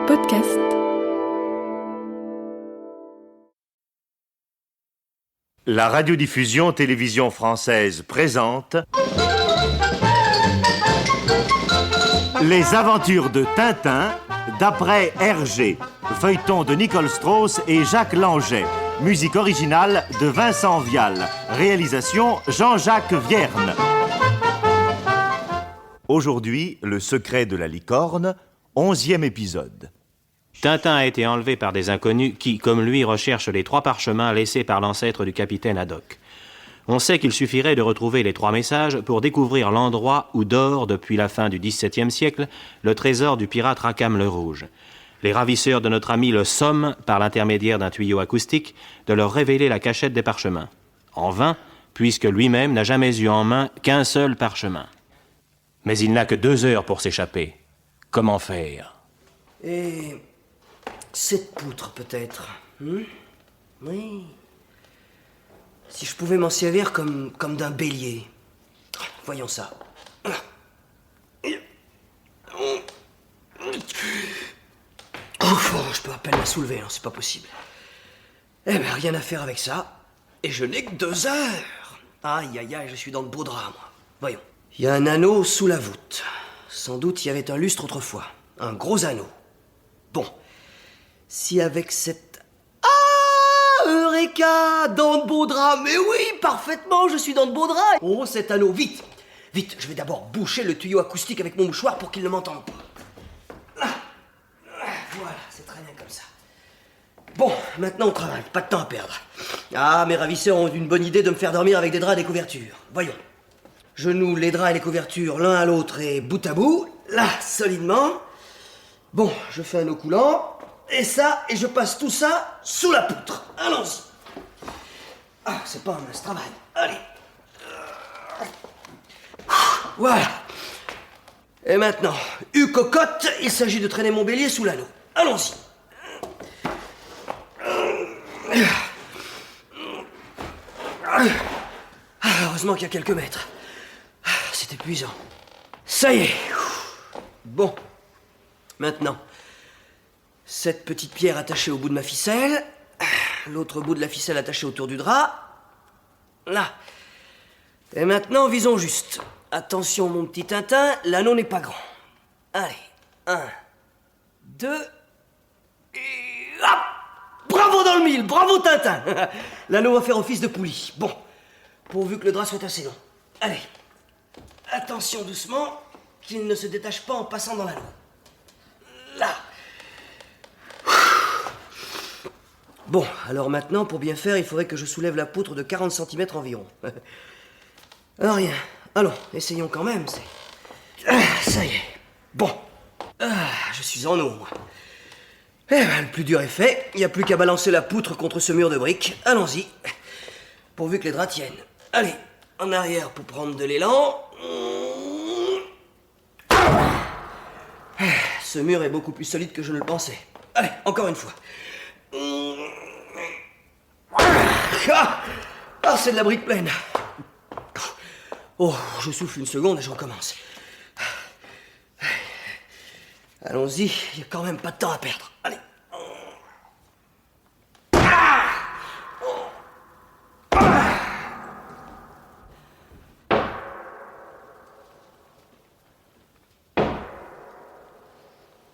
podcast. La radiodiffusion télévision française présente Les aventures de Tintin d'après Hergé, feuilleton de Nicole Strauss et Jacques Langeais, musique originale de Vincent Vial, réalisation Jean-Jacques Vierne. Aujourd'hui, le secret de la licorne, 11e épisode. Tintin a été enlevé par des inconnus qui, comme lui, recherchent les 3 parchemins laissés par l'ancêtre du capitaine Haddock. On sait qu'il suffirait de retrouver les 3 messages pour découvrir l'endroit où dort, depuis la fin du XVIIe siècle, le trésor du pirate Rackham le Rouge. Les ravisseurs de notre ami le somment, par l'intermédiaire d'un tuyau acoustique, de leur révéler la cachette des parchemins. En vain, puisque lui-même n'a jamais eu en main qu'un seul parchemin. Mais il n'a que 2 heures pour s'échapper. Comment faire ? Et cette poutre, peut-être. Oui. Si je pouvais m'en servir comme d'un bélier. Voyons ça. Je peux à peine la soulever, c'est pas possible. Eh ben, rien à faire avec ça. Et je n'ai que 2 heures. Aïe, aïe, aïe, je suis dans de beaux draps, moi. Voyons. Il y a un anneau sous la voûte. Sans doute il y avait un lustre autrefois. Un gros anneau. Bon. Si avec cette... Ah, Eureka, dans de beaux draps. Mais oui, parfaitement, je suis dans de beaux draps. Oh, cet anneau, vite. Vite, je vais d'abord boucher le tuyau acoustique avec mon mouchoir pour qu'il ne m'entende pas. Voilà, c'est très bien comme ça. Bon, maintenant on travaille, pas de temps à perdre. Ah, mes ravisseurs ont une bonne idée de me faire dormir avec des draps et des couvertures. Voyons. Je noue les draps et les couvertures l'un à l'autre et bout à bout, là, solidement. Bon, je fais un eau coulant, et je passe tout ça sous la poutre. Allons-y. Ah, c'est pas un mince travail. Allez. Voilà. Et maintenant, cocotte, il s'agit de traîner mon bélier sous l'anneau. Allons-y. Heureusement qu'il y a quelques mètres. C'est épuisant. Ça y est. Bon. Maintenant, cette petite pierre attachée au bout de ma ficelle, l'autre bout de la ficelle attaché autour du drap. Là. Et maintenant, visons juste. Attention, mon petit Tintin, l'anneau n'est pas grand. Allez. 1, 2, et hop! Bravo dans le mille, bravo Tintin. L'anneau va faire office de poulie. Bon, pourvu que le drap soit assez long. Allez. Attention doucement, qu'il ne se détache pas en passant dans l'anneau. Là. Bon, alors maintenant, pour bien faire, il faudrait que je soulève la poutre de 40 cm environ. Rien. Allons, essayons quand même, ça y est. Bon. Je suis en eau, moi. Eh ben, le plus dur est fait. Il n'y a plus qu'à balancer la poutre contre ce mur de briques. Allons-y. Pourvu que les draps tiennent. Allez, en arrière pour prendre de l'élan. Ce mur est beaucoup plus solide que je ne le pensais. Allez, encore une fois. Ah, c'est de la brique pleine. Oh, je souffle une seconde et je recommence. Allons-y, il n'y a quand même pas de temps à perdre. Allez.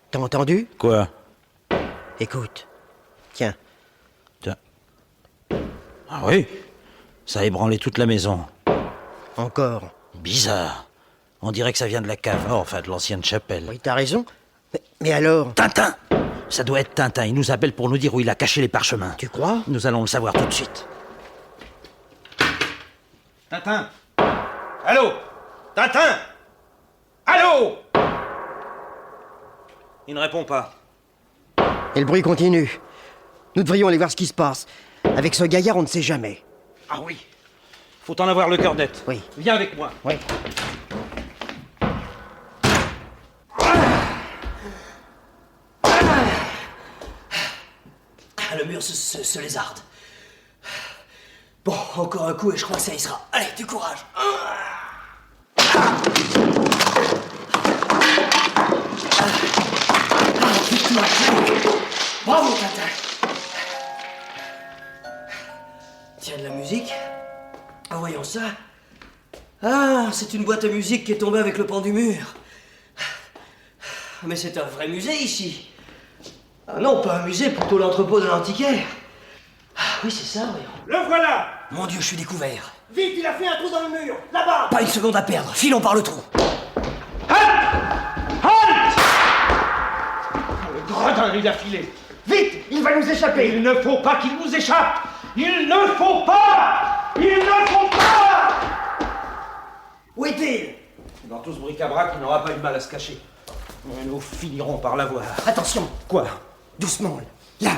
T'as entendu ? Quoi ? Écoute. Tiens. Ah oui ? Ça a ébranlé toute la maison. Encore. Bizarre. On dirait que ça vient de la cave, enfin de l'ancienne chapelle. Oui, t'as raison. Mais alors ? Tintin ! Ça doit être Tintin. Il nous appelle pour nous dire où il a caché les parchemins. Tu crois ? Nous allons le savoir tout de suite. Tintin ! Allô ? Tintin ! Allô ? Il ne répond pas. Et le bruit continue. Nous devrions aller voir ce qui se passe. Avec ce gaillard, on ne sait jamais. Ah oui. Faut en avoir le cœur net. Oui. Viens avec moi. Oui. Le mur se lézarde. Bon, encore un coup et je crois que ça y sera. Allez, du courage. Bravo, Tintin. Tiens, de la musique. Ah, voyons ça. Ah, c'est une boîte à musique qui est tombée avec le pan du mur. Mais c'est un vrai musée ici. Ah non, pas un musée, plutôt l'entrepôt de l'antiquaire. Ah oui, c'est ça, voyons. Le voilà! Mon Dieu, je suis découvert. Vite, il a fait un trou dans le mur! Là-bas! Pas une seconde à perdre, filons par le trou. Le gredin, il a filé! Vite! Il va nous échapper! Il ne faut pas qu'il nous échappe! Il ne faut pas! Il ne faut pas! Où est-il? Dans tout ce bric-à-brac, il n'aura pas eu de mal à se cacher. Mais nous finirons par l'avoir. Attention! Quoi? Doucement, là!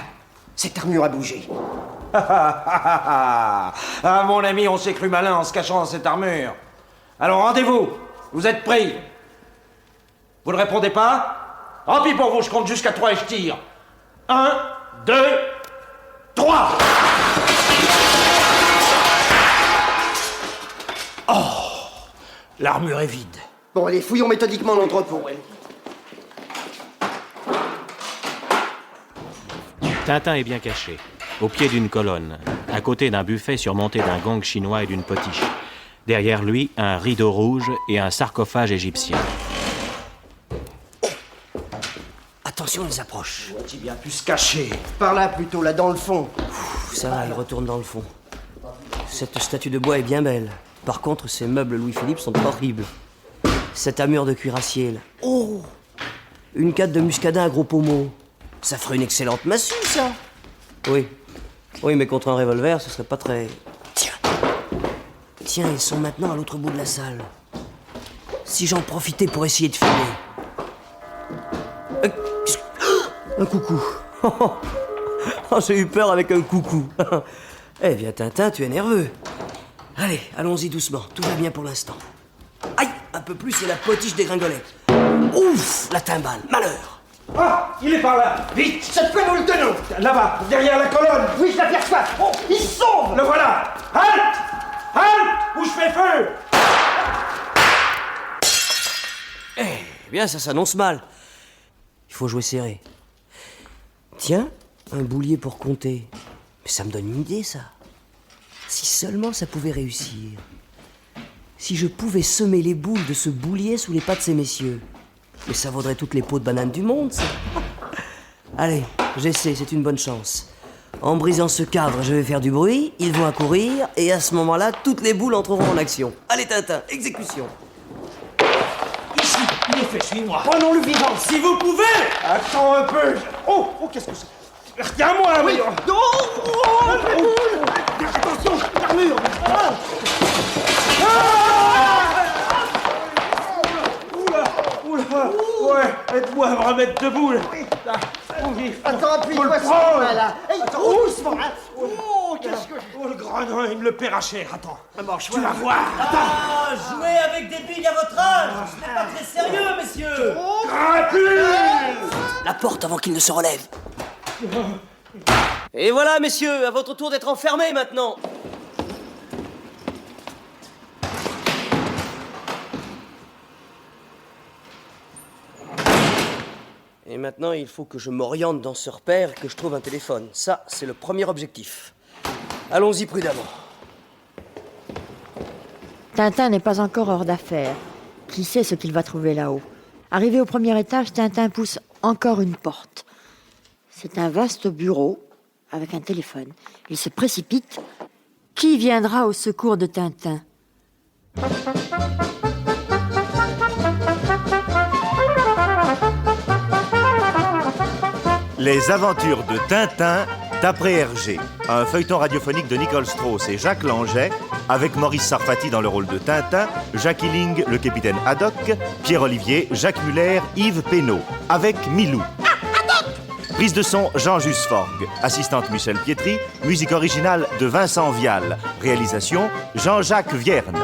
Cette armure a bougé. Ah, mon ami, on s'est cru malin en se cachant dans cette armure. Alors rendez-vous! Vous êtes pris! Vous ne répondez pas? Tant pis pour vous, je compte jusqu'à 3 et je tire. 1, 2, 3! L'armure est vide. Bon, allez, fouillons méthodiquement l'entrepôt. Tintin est bien caché, au pied d'une colonne, à côté d'un buffet surmonté d'un gong chinois et d'une potiche. Derrière lui, un rideau rouge et un sarcophage égyptien. Attention, ils approchent. Où a-t-il bien pu se cacher? Par là, plutôt, là, dans le fond. Ça va, il retourne dans le fond. Cette statue de bois est bien belle. Par contre, ces meubles Louis-Philippe sont horribles. Cette armure de cuirassier, là. Oh! Une canne de muscadin à gros pommeau. Ça ferait une excellente massue, ça. Oui. Oui, mais contre un revolver, ce serait pas très... Tiens. Tiens, ils sont maintenant à l'autre bout de la salle. Si j'en profitais pour essayer de filmer. Un coucou. Oh, j'ai eu peur avec un coucou. Eh bien, Tintin, tu es nerveux. Allez, allons-y doucement. Tout va bien pour l'instant. Aïe, un peu plus et la potiche dégringolait. Ouf, la timbale, malheur. Ah! Il est par là! Vite! Cette fois, nous le tenons! Là-bas, derrière la colonne! Oui, je l'aperçois! Oh, il sauve! Le voilà! Halte! Halte! Ou je fais feu! Eh bien, ça s'annonce mal. Il faut jouer serré. Tiens, un boulier pour compter. Mais ça me donne une idée, ça. Si seulement ça pouvait réussir. Si je pouvais semer les boules de ce boulier sous les pas de ces messieurs. Mais ça vaudrait toutes les peaux de banane du monde, ça. Allez, j'essaie, c'est une bonne chance. En brisant ce cadre, je vais faire du bruit, ils vont accourir, et à ce moment-là, toutes les boules entreront en action. Allez, Tintin, exécution. Ici! Il est fait, suis-moi! Prenons le vivant! Si vous pouvez! Attends un peu! Oh! Oh, qu'est-ce que c'est? Retiens-moi, oui! Attention, l'armure! Oula! Ouais, aide-moi à me remettre debout, là! Oui. Attends, appuie-toi sur prends. moi, là! Hey, doucement, hein! Oh, qu'est-ce que... Oh, le gredin, il me le paiera cher, attends! Bon, Tu vas voir! Ah, jouer avec des billes à votre âge, ce n'est pas très sérieux, messieurs. La porte avant qu'il ne se relève. Et voilà, messieurs, à votre tour d'être enfermés maintenant. Et maintenant, il faut que je m'oriente dans ce repère et que je trouve un téléphone. Ça, c'est le premier objectif. Allons-y prudemment. Tintin n'est pas encore hors d'affaire. Qui sait ce qu'il va trouver là-haut? Arrivé au premier étage, Tintin pousse encore une porte. C'est un vaste bureau avec un téléphone. Il se précipite. Qui viendra au secours de Tintin? Les aventures de Tintin, d'après Hergé, un feuilleton radiophonique de Nicole Strauss et Jacques Langeais, avec Maurice Sarfati dans le rôle de Tintin, Jacques Illing, le capitaine Haddock, Pierre Olivier, Jacques Muller, Yves Pénaud, avec Milou. Prise de son Jean Jusforgue, assistante Michel Pietri, musique originale de Vincent Vial, réalisation Jean-Jacques Vierne.